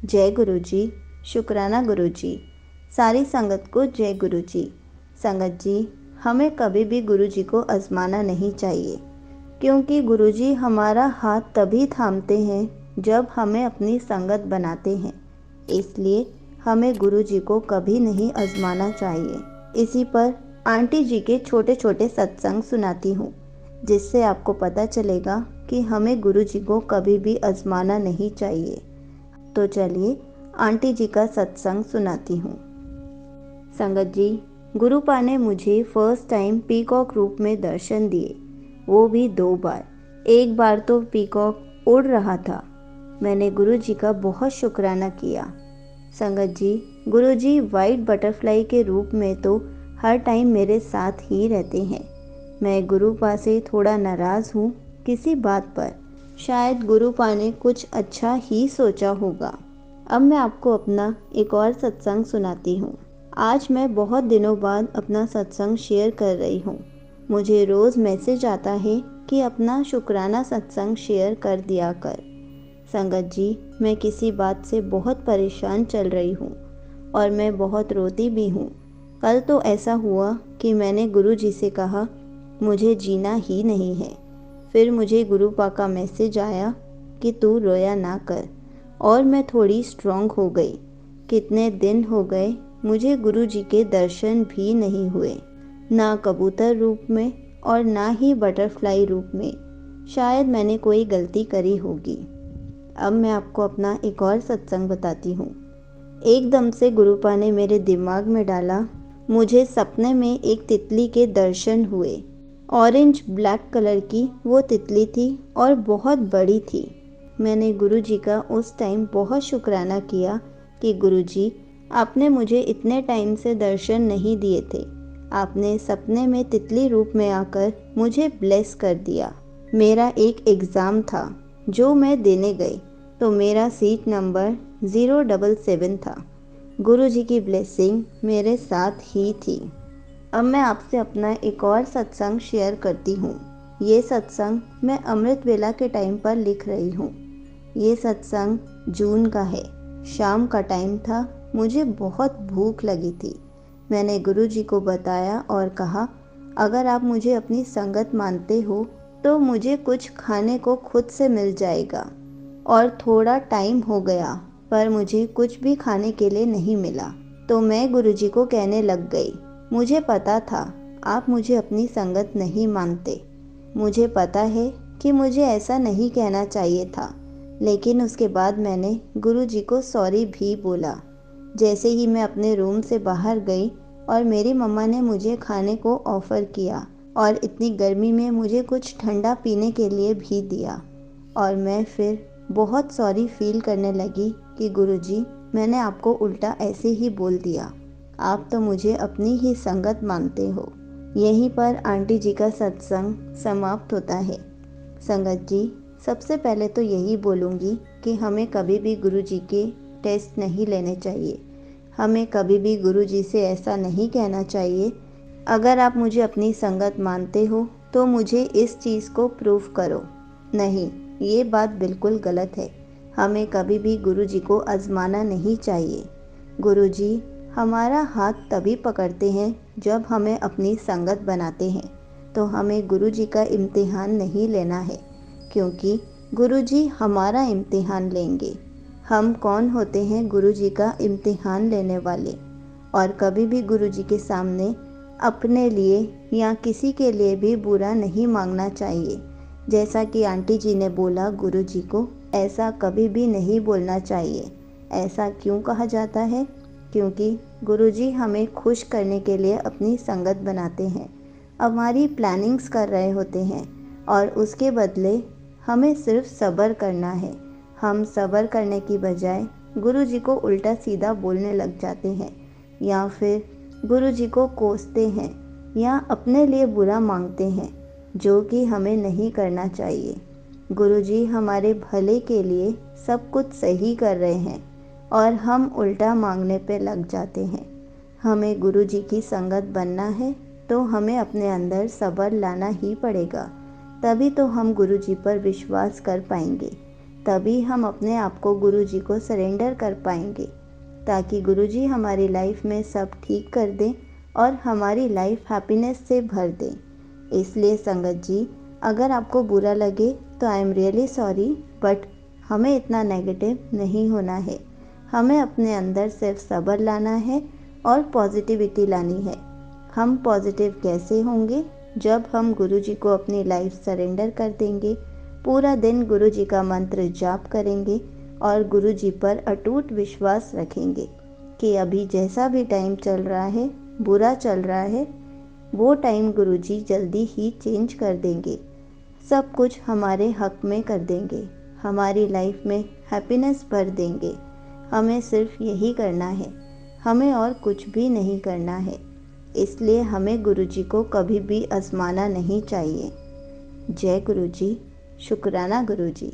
जय गुरु जी। शुक्राना गुरु जी। सारी संगत को जय गुरु जी। संगत जी, हमें कभी भी गुरु जी को आजमाना नहीं चाहिए, क्योंकि गुरु जी हमारा हाथ तभी थामते हैं जब हमें अपनी संगत बनाते हैं। इसलिए हमें गुरु जी को कभी नहीं आजमाना चाहिए। इसी पर आंटी जी के छोटे छोटे सत्संग सुनाती हूँ, जिससे आपको पता चलेगा कि हमें गुरु जी को कभी भी आजमाना नहीं चाहिए। तो चलिए आंटी जी का सत्संग सुनाती हूँ। संगत जी, गुरुपा ने मुझे फर्स्ट टाइम पीकॉक रूप में दर्शन दिए, वो भी 2 बार। एक बार तो पीकॉक उड़ रहा था। मैंने गुरु जी का बहुत शुक्राना किया। संगत जी, गुरु जी वाइट बटरफ्लाई के रूप में तो हर टाइम मेरे साथ ही रहते हैं। मैं गुरुपा से थोड़ा नाराज़ हूँ किसी बात पर। शायद गुरुपा ने कुछ अच्छा ही सोचा होगा। अब मैं आपको अपना एक और सत्संग सुनाती हूँ। आज मैं बहुत दिनों बाद अपना सत्संग शेयर कर रही हूँ। मुझे रोज़ मैसेज आता है कि अपना शुक्राना सत्संग शेयर कर दिया कर। संगत जी, मैं किसी बात से बहुत परेशान चल रही हूँ और मैं बहुत रोती भी हूँ। कल तो ऐसा हुआ कि मैंने गुरु जी से कहा मुझे जीना ही नहीं है। फिर मुझे गुरुपा का मैसेज आया कि तू रोया ना कर, और मैं थोड़ी स्ट्रॉन्ग हो गई। कितने दिन हो गए मुझे गुरु जी के दर्शन भी नहीं हुए, ना कबूतर रूप में और ना ही बटरफ्लाई रूप में। शायद मैंने कोई गलती करी होगी। अब मैं आपको अपना एक और सत्संग बताती हूँ। एकदम से गुरुपा ने मेरे दिमाग में डाला, मुझे सपने में एक तितली के दर्शन हुए। ऑरेंज ब्लैक कलर की वो तितली थी और बहुत बड़ी थी। मैंने गुरु जी का उस टाइम बहुत शुक्राना किया कि गुरु जी, आपने मुझे इतने टाइम से दर्शन नहीं दिए थे। आपने सपने में तितली रूप में आकर मुझे ब्लेस कर दिया। मेरा एक एग्ज़ाम था जो मैं देने गई, तो मेरा सीट नंबर 077 था। गुरु जी की ब्लेसिंग मेरे साथ ही थी। अब मैं आपसे अपना एक और सत्संग शेयर करती हूँ। ये सत्संग मैं अमृत वेला के टाइम पर लिख रही हूँ। ये सत्संग जून का है। शाम का टाइम था। मुझे बहुत भूख लगी थी। मैंने गुरु जी को बताया और कहा, अगर आप मुझे अपनी संगत मानते हो तो मुझे कुछ खाने को खुद से मिल जाएगा। और थोड़ा टाइम हो गया पर मुझे कुछ भी खाने के लिए नहीं मिला, तो मैं गुरु जी को कहने लग गई, मुझे पता था आप मुझे अपनी संगत नहीं मानते। मुझे पता है कि मुझे ऐसा नहीं कहना चाहिए था, लेकिन उसके बाद मैंने गुरु जी को सॉरी भी बोला। जैसे ही मैं अपने रूम से बाहर गई और मेरी मम्मा ने मुझे खाने को ऑफ़र किया और इतनी गर्मी में मुझे कुछ ठंडा पीने के लिए भी दिया, और मैं फिर बहुत सॉरी फील करने लगी कि गुरु जी, मैंने आपको उल्टा ऐसे ही बोल दिया। आप तो मुझे अपनी ही संगत मानते हो। यहीं पर आंटी जी का सत्संग समाप्त होता है। संगत जी, सबसे पहले तो यही बोलूँगी कि हमें कभी भी गुरु जी के टेस्ट नहीं लेने चाहिए। हमें कभी भी गुरु जी से ऐसा नहीं कहना चाहिए, अगर आप मुझे अपनी संगत मानते हो तो मुझे इस चीज़ को प्रूव करो। नहीं, ये बात बिल्कुल गलत है। हमें कभी भी गुरु जी को आजमाना नहीं चाहिए। गुरु जी हमारा हाथ तभी पकड़ते हैं जब हमें अपनी संगत बनाते हैं। तो हमें गुरु जी का इम्तिहान नहीं लेना है, क्योंकि गुरु जी हमारा इम्तिहान लेंगे। हम कौन होते हैं गुरु जी का इम्तिहान लेने वाले। और कभी भी गुरु जी के सामने अपने लिए या किसी के लिए भी बुरा नहीं मांगना चाहिए। जैसा कि आंटी जी ने बोला गुरु जी को, ऐसा कभी भी नहीं बोलना चाहिए। ऐसा क्यों कहा जाता है? क्योंकि गुरु जी हमें खुश करने के लिए अपनी संगत बनाते हैं, हमारी प्लानिंग्स कर रहे होते हैं, और उसके बदले हमें सिर्फ सब्र करना है। हम सब्र करने की बजाय गुरु जी को उल्टा सीधा बोलने लग जाते हैं, या फिर गुरु जी को कोसते हैं या अपने लिए बुरा मांगते हैं, जो कि हमें नहीं करना चाहिए। गुरु जी हमारे भले के लिए सब कुछ सही कर रहे हैं और हम उल्टा मांगने पे लग जाते हैं। हमें गुरु जी की संगत बनना है तो हमें अपने अंदर सब्र लाना ही पड़ेगा, तभी तो हम गुरु जी पर विश्वास कर पाएंगे। तभी हम अपने आप को गुरुजी को सरेंडर कर पाएंगे, ताकि गुरुजी हमारी लाइफ में सब ठीक कर दें और हमारी लाइफ हैप्पीनेस से भर दें। इसलिए संगत जी, अगर आपको बुरा लगे तो I am really sorry, but हमें इतना नेगेटिव नहीं होना है। हमें अपने अंदर सिर्फ सब्र लाना है और पॉजिटिविटी लानी है। हम पॉजिटिव कैसे होंगे? जब हम गुरुजी को अपनी लाइफ सरेंडर कर देंगे, पूरा दिन गुरुजी का मंत्र जाप करेंगे और गुरुजी पर अटूट विश्वास रखेंगे कि अभी जैसा भी टाइम चल रहा है, बुरा चल रहा है, वो टाइम गुरुजी जल्दी ही चेंज कर देंगे, सब कुछ हमारे हक में कर देंगे, हमारी लाइफ में हैप्पीनेस भर देंगे। हमें सिर्फ यही करना है, हमें और कुछ भी नहीं करना है। इसलिए हमें गुरुजी को कभी भी आजमाना नहीं चाहिए। जय गुरुजी। शुक्राना गुरुजी।